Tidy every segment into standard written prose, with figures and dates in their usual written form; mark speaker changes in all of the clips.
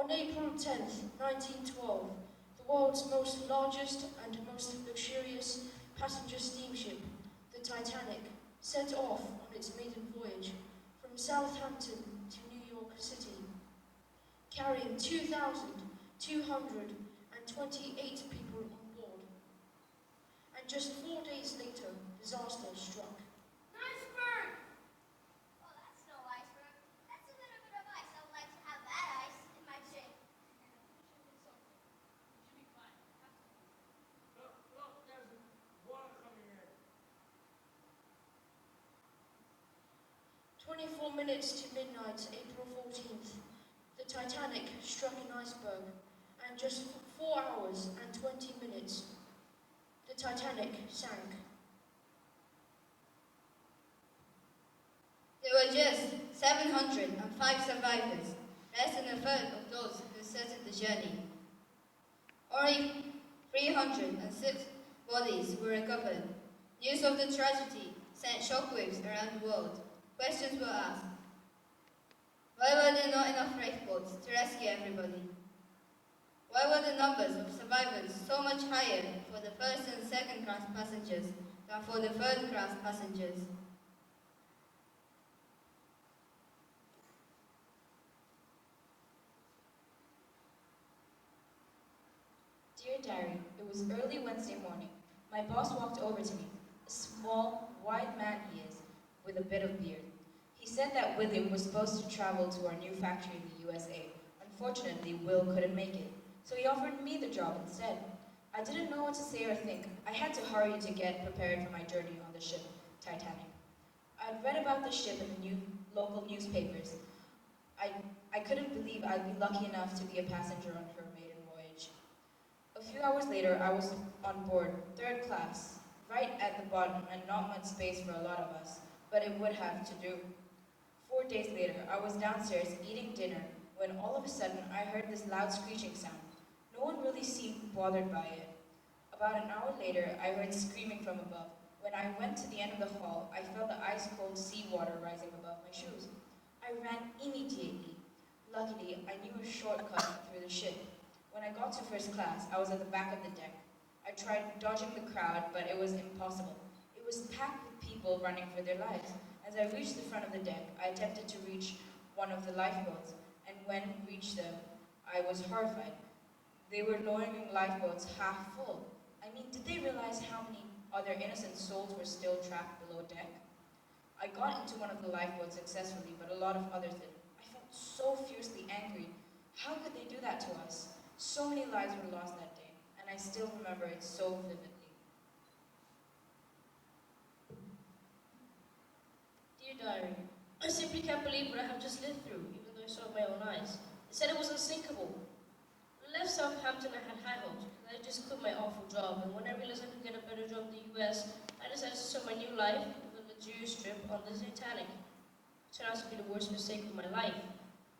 Speaker 1: On April 10th, 1912, the world's largest and most luxurious passenger steamship, the Titanic, set off on its maiden voyage from Southampton to New York City, carrying 2,228 people on board. And just 4 days later, disaster struck.
Speaker 2: Iceberg! Oh, that's no iceberg. That's a little bit of ice. I would like to have that ice in my drink.
Speaker 3: You should be fine. Look, there's water coming in.
Speaker 1: 24 minutes to midnight, April 14th, the Titanic struck an iceberg, and just 4 hours and 20 minutes, the Titanic sank.
Speaker 4: There were just 705 survivors, less than a third of those who started the journey. Only 306 bodies were recovered. News of the tragedy sent shockwaves around the world. Questions were asked. Why were there not enough lifeboats to rescue everybody? Why were the numbers of survivors so much higher for the first and second class passengers than for the third class passengers?
Speaker 5: Dear Diary, it was early Wednesday morning. My boss walked over to me, a small, wide man he is, with a bit of beard. He said that William was supposed to travel to our new factory in the USA. Unfortunately, Will couldn't make it, so he offered me the job instead. I didn't know what to say or think. I had to hurry to get prepared for my journey on the ship, Titanic. I'd read about the ship in the local newspapers. I couldn't believe I'd be lucky enough to be a passenger on her maiden voyage. A few hours later, I was on board, third class, right at the bottom and not much space for a lot of us, but it would have to do. 4 days later, I was downstairs eating dinner when all of a sudden I heard this loud screeching sound. No one really seemed bothered by it. About an hour later, I heard screaming from above. When I went to the end of the hall, I felt the ice-cold seawater rising above my shoes. I ran immediately. Luckily, I knew a shortcut through the ship. When I got to first class, I was at the back of the deck. I tried dodging the crowd, but it was impossible. It was packed with people running for their lives. As I reached the front of the deck, I attempted to reach one of the lifeboats, and when reached them, I was horrified. They were lowering lifeboats half full. I mean, did they realize how many other innocent souls were still trapped below deck? I got into one of the lifeboats successfully, but a lot of others didn't. I felt so fiercely angry. How could they do that to us? So many lives were lost that day, and I still remember it so vividly.
Speaker 1: Dear Diary, I simply can't believe what I have just lived through, even though I saw it with my own eyes. They said it was unsinkable. When I left Southampton, I had high hopes, because I just quit my awful job, and when I realized I could get a better job in the US, I decided to start my new life with a luxurious trip on the Titanic. It turned out to be the worst mistake of my life.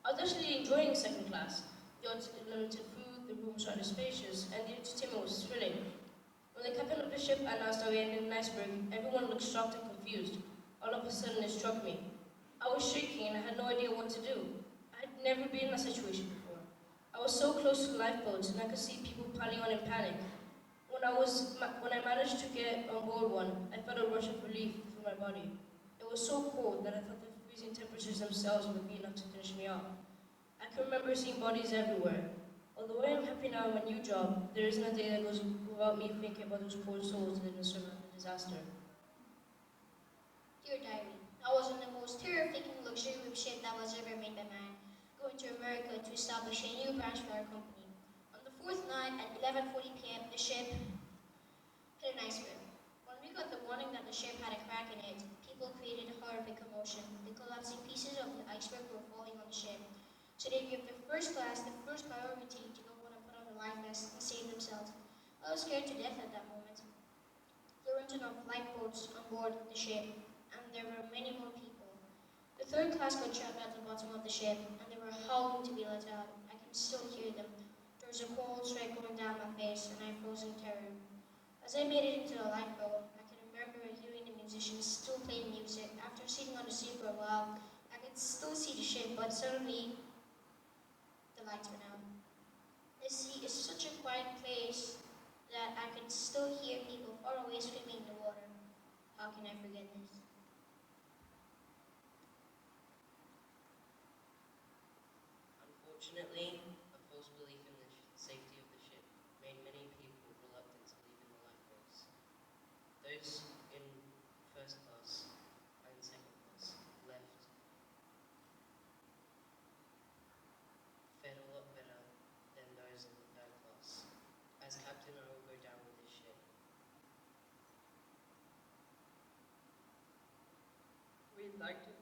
Speaker 1: I was actually enjoying second class. The unlimited food, the rooms were spacious, and the entertainment was thrilling. When the captain of the ship announced that we ended in an iceberg, everyone looked shocked and confused. All of a sudden, it struck me. I was shaking and I had no idea what to do. I had never been in a situation before. I was so close to lifeboats and I could see people piling on in panic. When I managed to get on board one, I felt a rush of relief through my body. It was so cold that I thought the freezing temperatures themselves would be enough to finish me off. I can remember seeing bodies everywhere. Although I am happy now in my new job, there isn't a day that goes without me thinking about those poor souls that didn't survive the disaster.
Speaker 2: Dear Diary, I was on the most terrifying luxurious ship that was ever made by man, going to America to establish a new branch for our company. On the fourth night at 11:40 p.m., the ship hit an iceberg. When we got the warning that the ship had a crack in it, people created a horrific commotion. The collapsing pieces of the iceberg were falling on the ship, so they gave the first class the first priority to go on and put on the life vests and save themselves. I was scared to death at that moment. There weren't enough lifeboats on board the ship, and there were many more people. The third class got trapped at the bottom of the ship, and they were howling to be let out. I can still hear them. There was a cold sweat going down my face, and I froze in terror. As I made it into the lifeboat, I can remember hearing the musicians still playing music. After sitting on the seat for a while, I could still see the ship, but suddenly the lights went out. is such a quiet place that I could still hear people far away screaming in the water. How can I forget this?
Speaker 6: Unfortunately, a false belief in the safety of the ship made many people reluctant to leave in the lifeboats. Those in first class and second class left fared a lot better than those in the third class. As captain, I will go down with this ship.
Speaker 7: We'd like to